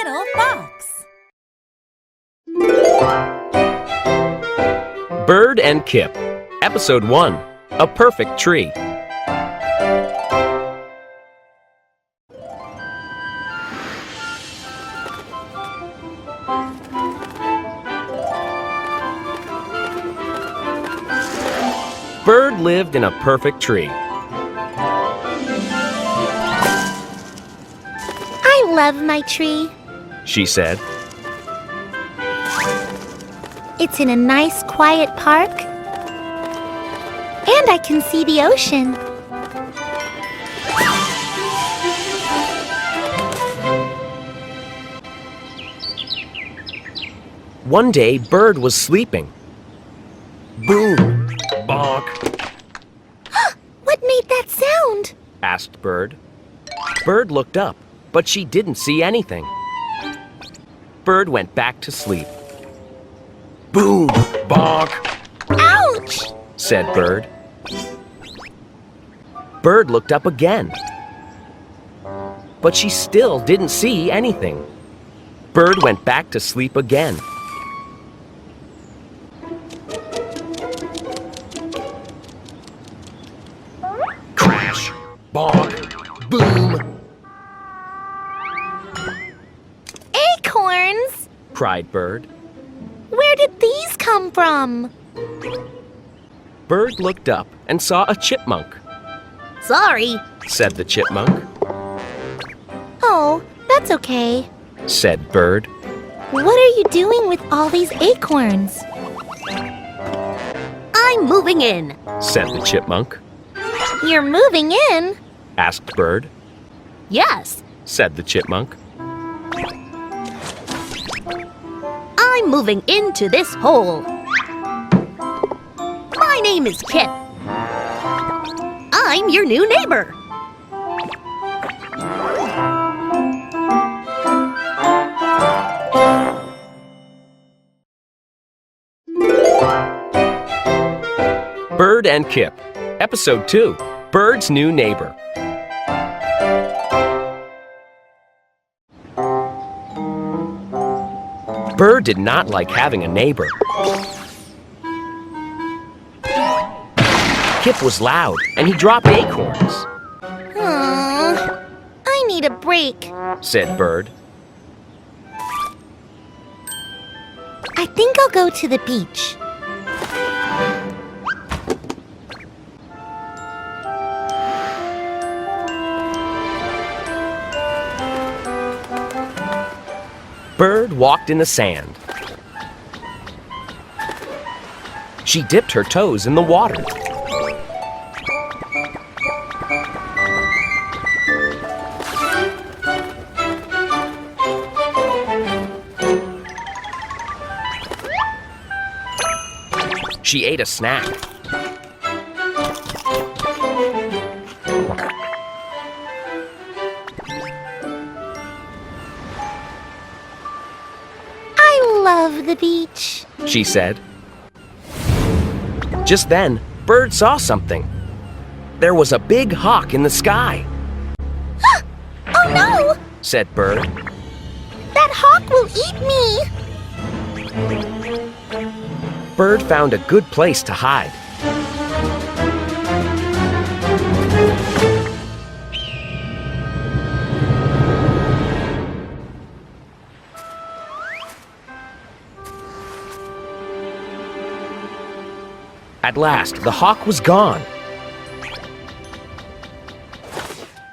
little fox. Bird and Kip, Episode 1, A Perfect Tree. Bird lived in a perfect tree. I love my tree. She said. It's in a nice, quiet park. And I can see the ocean. One day, Bird was sleeping. Boom! Bonk! What made that sound? Asked Bird. Bird looked up, but she didn't see anything. Bird went back to sleep. Boom! Bonk! Ouch! Said Bird. Bird looked up again, but she still didn't see anything. Bird went back to sleep again. Crash! Bonk! Boom! Acorns! Cried Bird. Where did these come from? Bird looked up and saw a chipmunk. Sorry. Said the chipmunk. Oh, that's okay. Said Bird. What are you doing with all these acorns? I'm moving in. Said the chipmunk. You're moving in? Asked Bird. Yes. Said the chipmunk. I'm moving into this hole. My name is Kip. I'm your new neighbor. Bird and Kip, Episode 2, Bird's New Neighbor. Bird did not like having a neighbor. Kip was loud, and he dropped acorns, I need a break. said Bird. I think I'll go to the beach. Bird walked in the sand. She dipped her toes in the water. She ate a snack. I love the beach. She said. Just then, Bird saw something. There was a big hawk in the sky. Oh no! Said Bird. That hawk will eat me! Bird found a good place to hide. At last, the hawk was gone.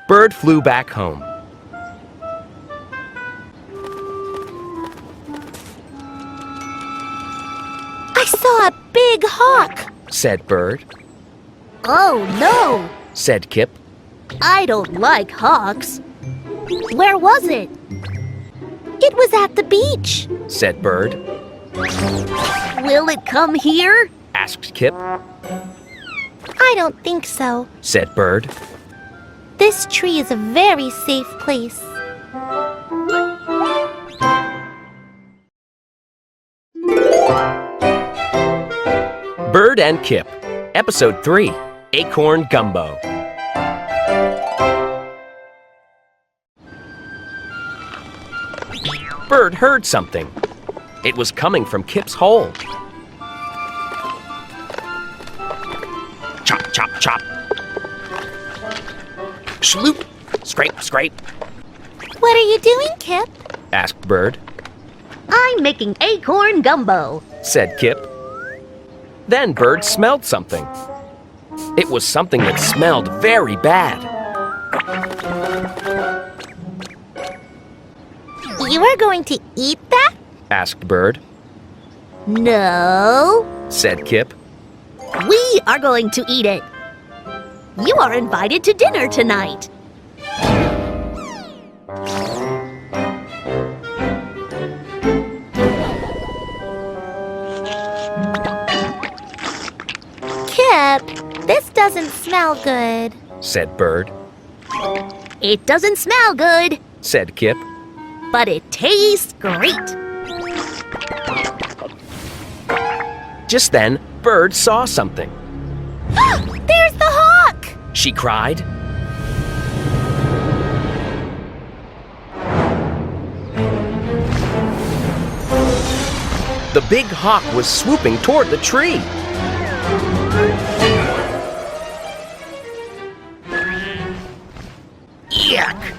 Bird flew back home. I saw a big hawk! Said Bird. Oh no! Said Kip. I don't like hawks. Where was it? It was at the beach. Said Bird. Will it come here? Asked Kip. I don't think so. Said Bird. This tree is a very safe place. Bird and Kip, Episode 3, Acorn Gumbo. Bird heard something. It was coming from Kip's hole. Chop, chop, chop. Sloop, scrape, scrape, What are you doing, Kip? asked Bird. I'm making acorn gumbo. Said Kip. Then Bird smelled something. It was something that smelled very bad. You are going to eat that? Asked Bird. No. Said Kip. We are going to eat it. You are invited to dinner tonight. Kip, this doesn't smell good. Said Bird. It doesn't smell good, Said Kip. but it tastes great. Just then, Bird saw something. There's the hawk! She cried. The big hawk was swooping toward the tree. Yuck!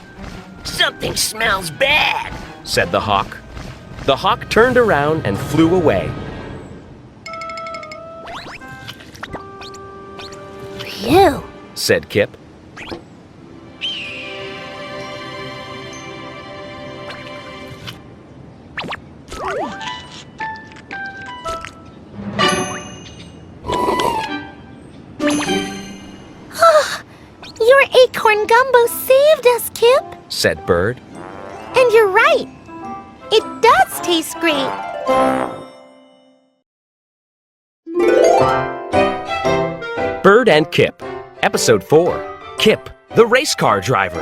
Something smells bad, said the hawk. The hawk turned around and flew away. Phew. Said Kip. Your acorn gumbo saved us, Kip. Said Bird. And you're right. It does taste great. Bird and Kip, Episode 4. Kip, the race car driver.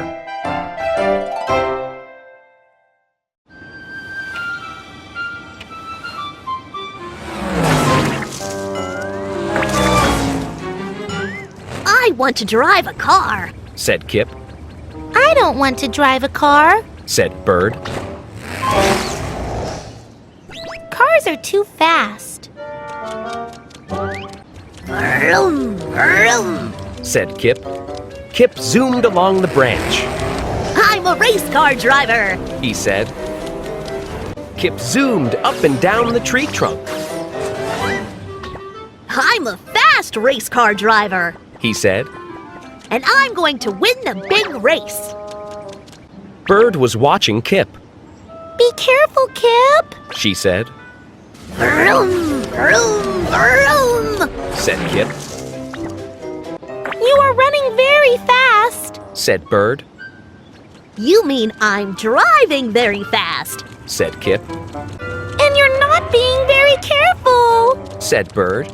I want to drive a car. Said Kip. I don't want to drive a car. Said Bird. Cars are too fast. Vroom, vroom. Said Kip. Kip zoomed along the branch. I'm a race car driver. He said. Kip zoomed up and down the tree trunk. I'm a fast race car driver. He said. And I'm going to win the big race. Bird was watching Kip. Be careful, Kip. She said. Vroom, vroom, vroom. Said Kip. You are running very fast. Said Bird. You mean I'm driving very fast. Said Kip. And you're not being very careful. Said Bird.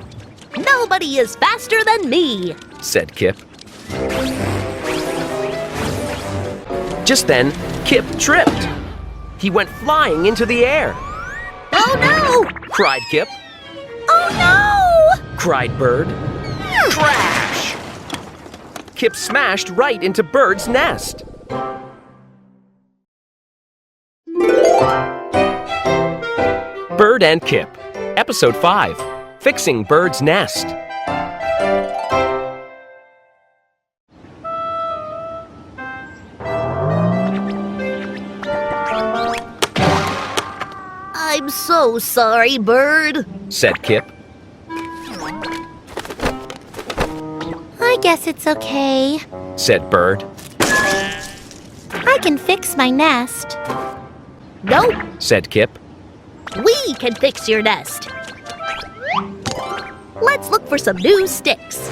Nobody is faster than me. Said Kip. Just then, Kip tripped. He went flying into the air. Oh no! Cried Kip. Oh no! Cried Bird. Crash! Kip smashed right into Bird's nest. Bird and Kip, Episode 5, Fixing Bird's Nest. I'm so sorry, Bird. Said Kip. I guess it's okay. Said Bird. I can fix my nest. Nope, Said Kip. we can fix your nest. Let's look for some new sticks.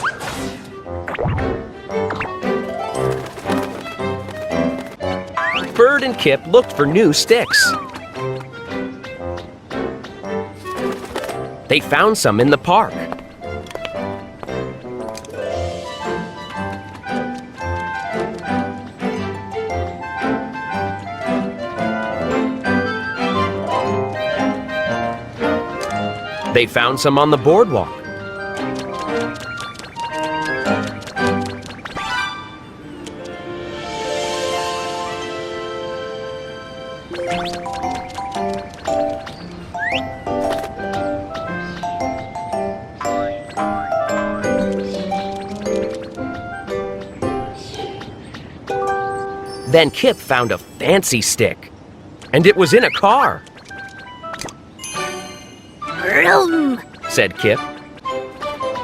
Bird and Kip looked for new sticks. They found some in the park. They found some on the boardwalk. Then Kip found a fancy stick, and it was in a car. Vroom! Said Kip.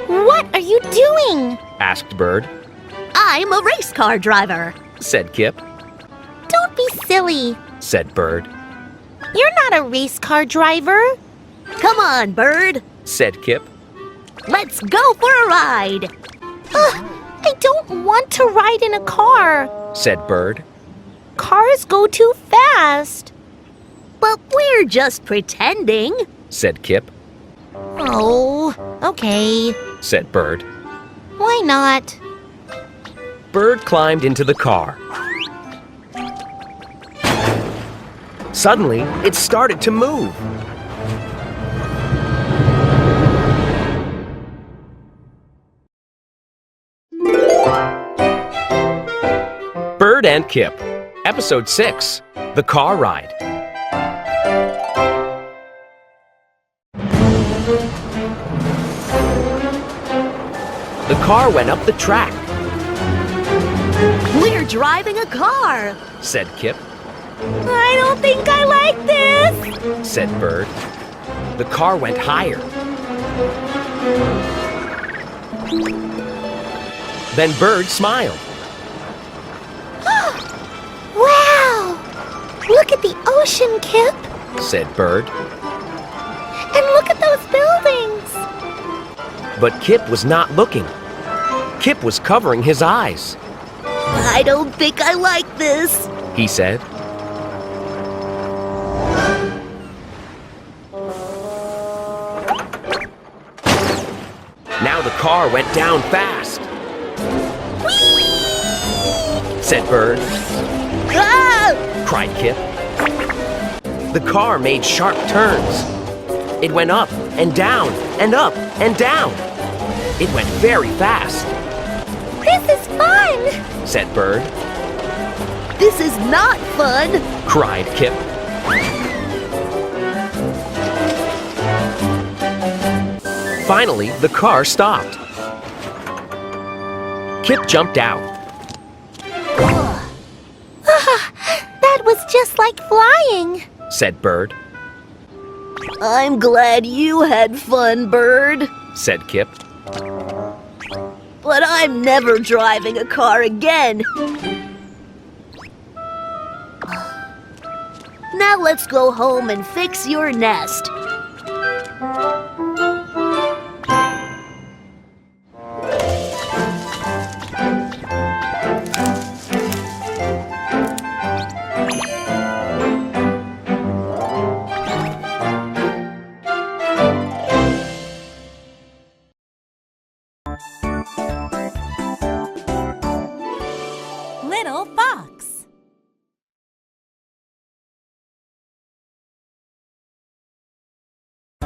What are you doing? Asked Bird. I'm a race car driver. Said Kip. Don't be silly. Said Bird. You're not a race car driver. Come on, Bird. Said Kip. Let's go for a ride. I don't want to ride in a car. Said Bird. Cars go too fast. But we're just pretending. Said Kip. Oh, okay. Said Bird. Why not? Bird climbed into the car. Suddenly, it started to move. Bird and Kip, Episode 6, The Car Ride. The car went up the track, We're driving a car. said Kip. I don't think I like this. Said Bird. The car went higher. Then Bird smiled. Wow! Look at the ocean, Kip. Said Bird. And look at those buildings. But Kip was not looking. Kip was covering his eyes. I don't think I like this. He said. Now the car went down fast. Said Bird. Ah! Cried Kip. The car made sharp turns. It went up and down and up and down. It went very fast. This is fun. Said Bird. This is not fun. Cried Kip. Finally, the car stopped. Kip jumped out. That was just like flying. Said Bird. I'm glad you had fun, Bird. Said Kip. But I'm never driving a car again. Now let's go home and fix your nest.